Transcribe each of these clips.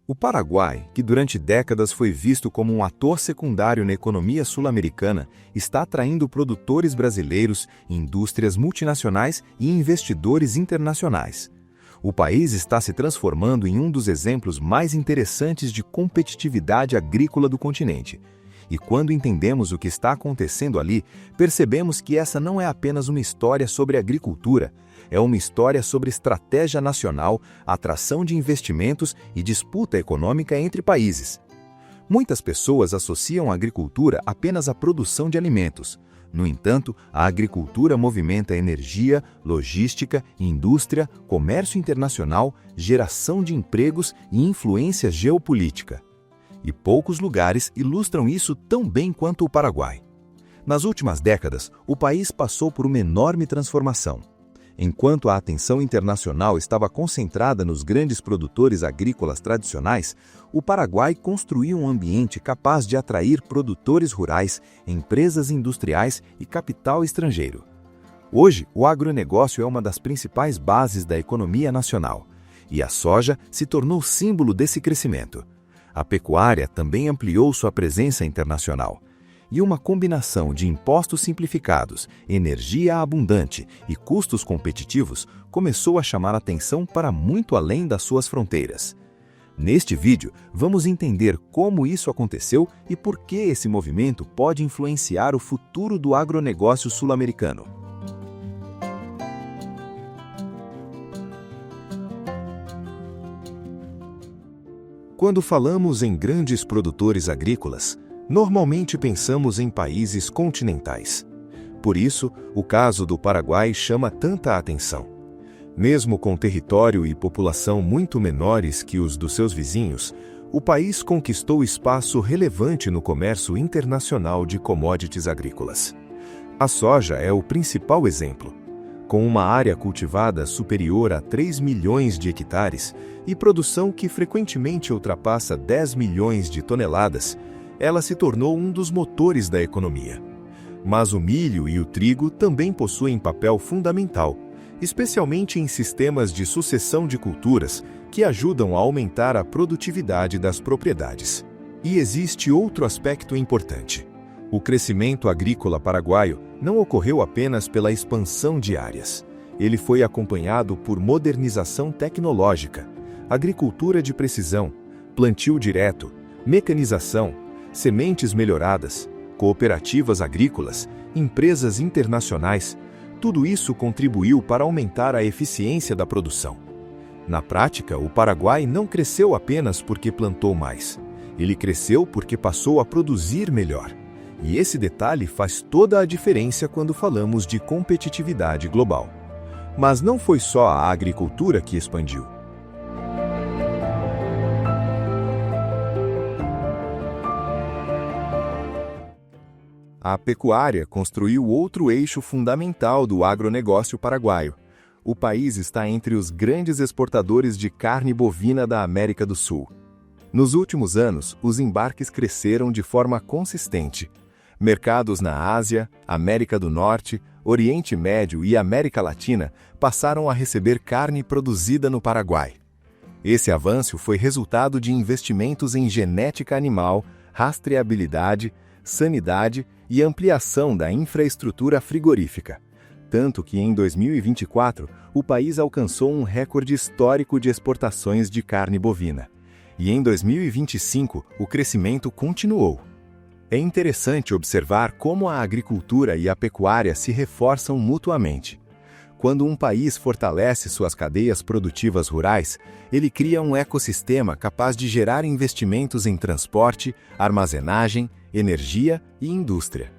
O Paraguai, que durante décadas foi visto como um ator secundário na economia sul-americana, está atraindo produtores brasileiros, indústrias multinacionais e investidores internacionais. O país está se transformando em um dos exemplos mais interessantes de competitividade agrícola do continente. E quando entendemos o que está acontecendo ali, percebemos que essa não é apenas uma história sobre agricultura, é uma história sobre estratégia nacional, atração de investimentos e disputa econômica entre países. Muitas pessoas associam a agricultura apenas à produção de alimentos. No entanto, a agricultura movimenta energia, logística, indústria, comércio internacional, geração de empregos e influência geopolítica. E poucos lugares ilustram isso tão bem quanto o Paraguai. Nas últimas décadas, o país passou por uma enorme transformação. Enquanto a atenção internacional estava concentrada nos grandes produtores agrícolas tradicionais, o Paraguai construiu um ambiente capaz de atrair produtores rurais, empresas industriais e capital estrangeiro. Hoje, o agronegócio é uma das principais bases da economia nacional, e a soja se tornou símbolo desse crescimento. A pecuária também ampliou sua presença internacional. E uma combinação de impostos simplificados, energia abundante e custos competitivos começou a chamar atenção para muito além das suas fronteiras. Neste vídeo, vamos entender como isso aconteceu e por que esse movimento pode influenciar o futuro do agronegócio sul-americano. Quando falamos em grandes produtores agrícolas, normalmente pensamos em países continentais. Por isso, o caso do Paraguai chama tanta atenção. Mesmo com território e população muito menores que os dos seus vizinhos, o país conquistou espaço relevante no comércio internacional de commodities agrícolas. A soja é o principal exemplo. Com uma área cultivada superior a 3 milhões de hectares e produção que frequentemente ultrapassa 10 milhões de toneladas, ela se tornou um dos motores da economia. Mas o milho e o trigo também possuem papel fundamental, especialmente em sistemas de sucessão de culturas que ajudam a aumentar a produtividade das propriedades. E existe outro aspecto importante. O crescimento agrícola paraguaio não ocorreu apenas pela expansão de áreas. Ele foi acompanhado por modernização tecnológica, agricultura de precisão, plantio direto, mecanização, sementes melhoradas, cooperativas agrícolas, empresas internacionais, tudo isso contribuiu para aumentar a eficiência da produção. Na prática, o Paraguai não cresceu apenas porque plantou mais. Ele cresceu porque passou a produzir melhor. E esse detalhe faz toda a diferença quando falamos de competitividade global. Mas não foi só a agricultura que expandiu. A pecuária construiu outro eixo fundamental do agronegócio paraguaio. O país está entre os grandes exportadores de carne bovina da América do Sul. Nos últimos anos, os embarques cresceram de forma consistente. Mercados na Ásia, América do Norte, Oriente Médio e América Latina passaram a receber carne produzida no Paraguai. Esse avanço foi resultado de investimentos em genética animal, rastreabilidade, sanidade e ampliação da infraestrutura frigorífica. Tanto que em 2024, o país alcançou um recorde histórico de exportações de carne bovina. E em 2025, o crescimento continuou. É interessante observar como a agricultura e a pecuária se reforçam mutuamente. Quando um país fortalece suas cadeias produtivas rurais, ele cria um ecossistema capaz de gerar investimentos em transporte, armazenagem, energia e indústria.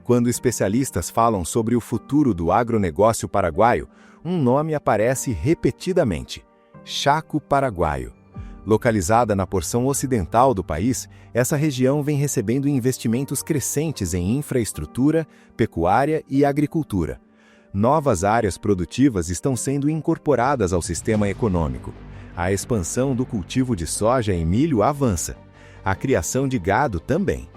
Quando especialistas falam sobre o futuro do agronegócio paraguaio, um nome aparece repetidamente: Chaco Paraguaio. Localizada na porção ocidental do país, essa região vem recebendo investimentos crescentes em infraestrutura, pecuária e agricultura. Novas áreas produtivas estão sendo incorporadas ao sistema econômico. A expansão do cultivo de soja e milho avança. A criação de gado também.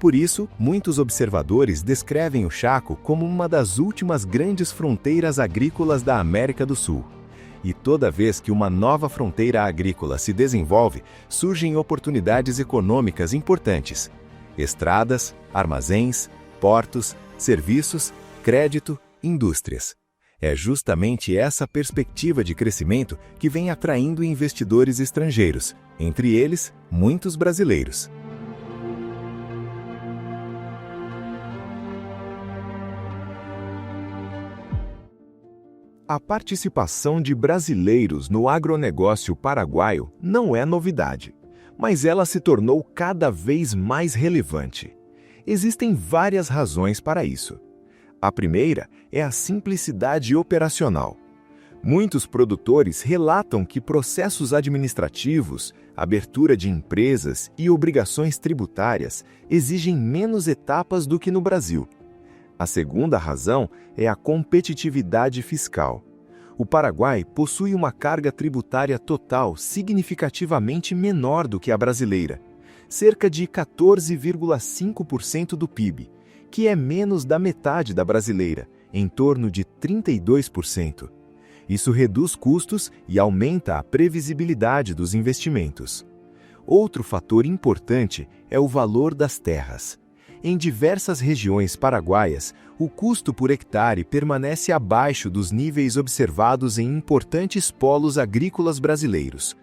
Por isso, muitos observadores descrevem o Chaco como uma das últimas grandes fronteiras agrícolas da América do Sul. E toda vez que uma nova fronteira agrícola se desenvolve, surgem oportunidades econômicas importantes: estradas, armazéns, portos, serviços, crédito, indústrias. É justamente essa perspectiva de crescimento que vem atraindo investidores estrangeiros, entre eles, muitos brasileiros. A participação de brasileiros no agronegócio paraguaio não é novidade, mas ela se tornou cada vez mais relevante. Existem várias razões para isso. A primeira é a simplicidade operacional. Muitos produtores relatam que processos administrativos, abertura de empresas e obrigações tributárias exigem menos etapas do que no Brasil. A segunda razão é a competitividade fiscal. O Paraguai possui uma carga tributária total significativamente menor do que a brasileira, cerca de 14,5% do PIB, que é menos da metade da brasileira, em torno de 32%. Isso reduz custos e aumenta a previsibilidade dos investimentos. Outro fator importante é o valor das terras. Em diversas regiões paraguaias, o custo por hectare permanece abaixo dos níveis observados em importantes polos agrícolas brasileiros.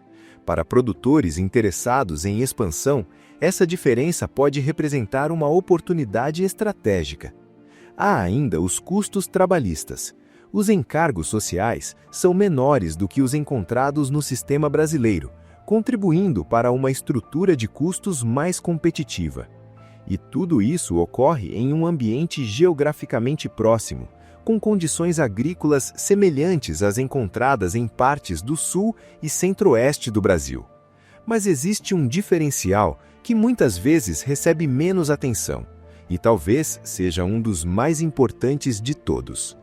Para produtores interessados em expansão, essa diferença pode representar uma oportunidade estratégica. Há ainda os custos trabalhistas. Os encargos sociais são menores do que os encontrados no sistema brasileiro, contribuindo para uma estrutura de custos mais competitiva. E tudo isso ocorre em um ambiente geograficamente próximo, com condições agrícolas semelhantes às encontradas em partes do sul e centro-oeste do Brasil. Mas existe um diferencial que muitas vezes recebe menos atenção, e talvez seja um dos mais importantes de todos.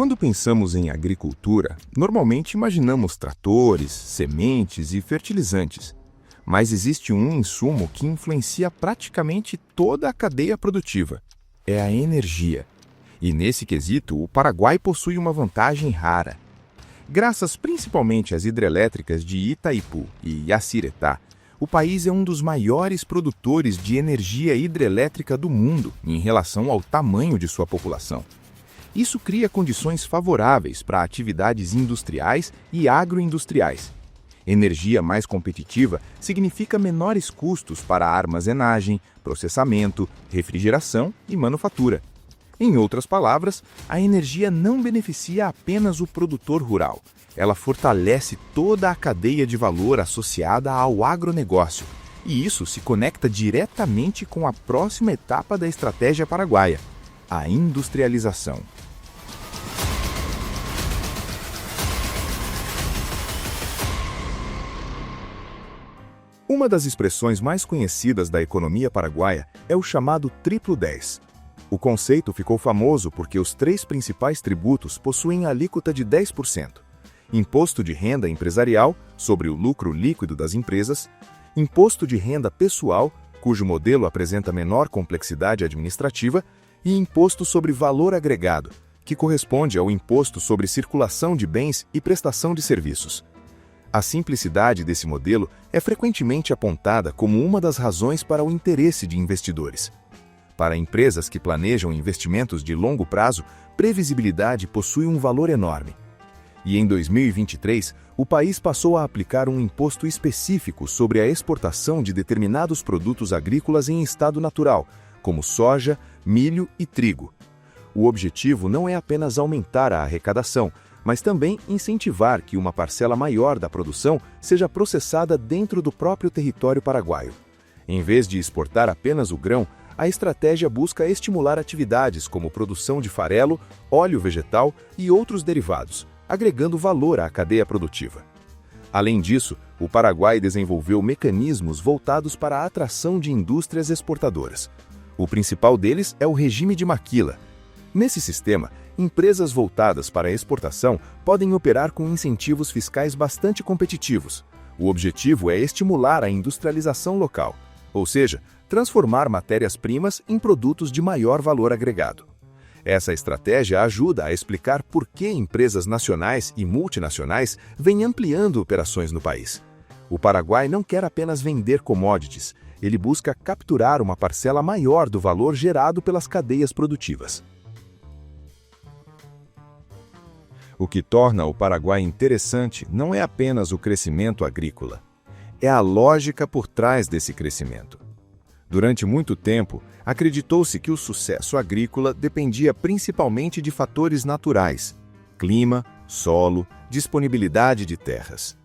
Quando pensamos em agricultura, normalmente imaginamos tratores, sementes e fertilizantes. Mas existe um insumo que influencia praticamente toda a cadeia produtiva. É a energia. E nesse quesito, o Paraguai possui uma vantagem rara. Graças principalmente às hidrelétricas de Itaipu e Yacyretá, o país é um dos maiores produtores de energia hidrelétrica do mundo em relação ao tamanho de sua população. Isso cria condições favoráveis para atividades industriais e agroindustriais. Energia mais competitiva significa menores custos para armazenagem, processamento, refrigeração e manufatura. Em outras palavras, a energia não beneficia apenas o produtor rural. Ela fortalece toda a cadeia de valor associada ao agronegócio. E isso se conecta diretamente com a próxima etapa da estratégia paraguaia: a industrialização. Uma das expressões mais conhecidas da economia paraguaia é o chamado Triplo 10. O conceito ficou famoso porque os 3 principais tributos possuem alíquota de 10%. Imposto de renda empresarial, sobre o lucro líquido das empresas, imposto de renda pessoal, cujo modelo apresenta menor complexidade administrativa, e imposto sobre valor agregado, que corresponde ao imposto sobre circulação de bens e prestação de serviços. A simplicidade desse modelo é frequentemente apontada como uma das razões para o interesse de investidores. Para empresas que planejam investimentos de longo prazo, previsibilidade possui um valor enorme. E em 2023, o país passou a aplicar um imposto específico sobre a exportação de determinados produtos agrícolas em estado natural, como soja, milho e trigo. O objetivo não é apenas aumentar a arrecadação, mas também incentivar que uma parcela maior da produção seja processada dentro do próprio território paraguaio. Em vez de exportar apenas o grão, a estratégia busca estimular atividades como produção de farelo, óleo vegetal e outros derivados, agregando valor à cadeia produtiva. Além disso, o Paraguai desenvolveu mecanismos voltados para a atração de indústrias exportadoras. O principal deles é o regime de maquila. Nesse sistema, Empresas voltadas para a exportação podem operar com incentivos fiscais bastante competitivos. O objetivo é estimular a industrialização local, ou seja, transformar matérias-primas em produtos de maior valor agregado. Essa estratégia ajuda a explicar por que empresas nacionais e multinacionais vêm ampliando operações no país. O Paraguai não quer apenas vender commodities, ele busca capturar uma parcela maior do valor gerado pelas cadeias produtivas. O que torna o Paraguai interessante não é apenas o crescimento agrícola, é a lógica por trás desse crescimento. Durante muito tempo, acreditou-se que o sucesso agrícola dependia principalmente de fatores naturais: clima, solo, disponibilidade de terras.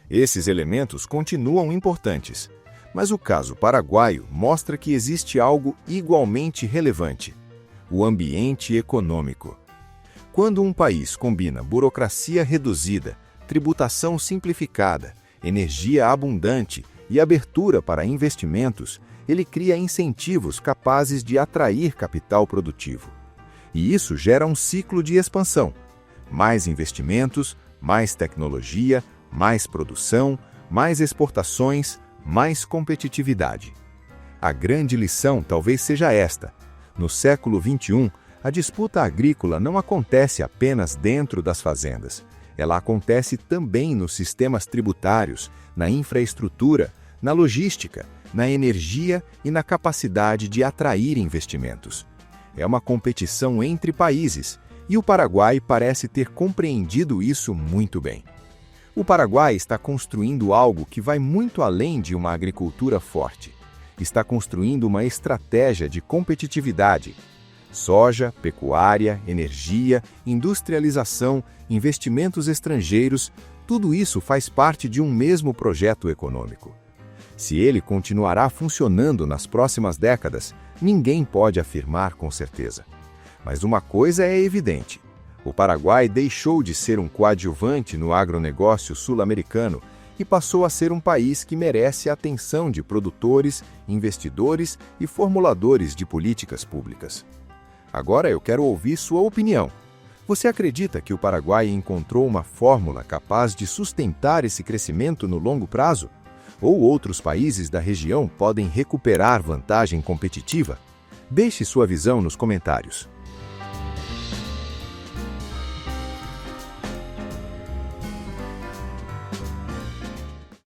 Esses elementos continuam importantes, mas o caso paraguaio mostra que existe algo igualmente relevante: o ambiente econômico. Quando um país combina burocracia reduzida, tributação simplificada, energia abundante e abertura para investimentos, ele cria incentivos capazes de atrair capital produtivo. E isso gera um ciclo de expansão: mais investimentos, mais tecnologia, mais produção, mais exportações, mais competitividade. A grande lição talvez seja esta: no século XXI, a disputa agrícola não acontece apenas dentro das fazendas. Ela acontece também nos sistemas tributários, na infraestrutura, na logística, na energia e na capacidade de atrair investimentos. É uma competição entre países, e o Paraguai parece ter compreendido isso muito bem. O Paraguai está construindo algo que vai muito além de uma agricultura forte. Está construindo uma estratégia de competitividade. Soja, pecuária, energia, industrialização, investimentos estrangeiros, tudo isso faz parte de um mesmo projeto econômico. Se ele continuará funcionando nas próximas décadas, ninguém pode afirmar com certeza. Mas uma coisa é evidente: o Paraguai deixou de ser um coadjuvante no agronegócio sul-americano e passou a ser um país que merece a atenção de produtores, investidores e formuladores de políticas públicas. Agora eu quero ouvir sua opinião. Você acredita que o Paraguai encontrou uma fórmula capaz de sustentar esse crescimento no longo prazo? Ou outros países da região podem recuperar vantagem competitiva? Deixe sua visão nos comentários.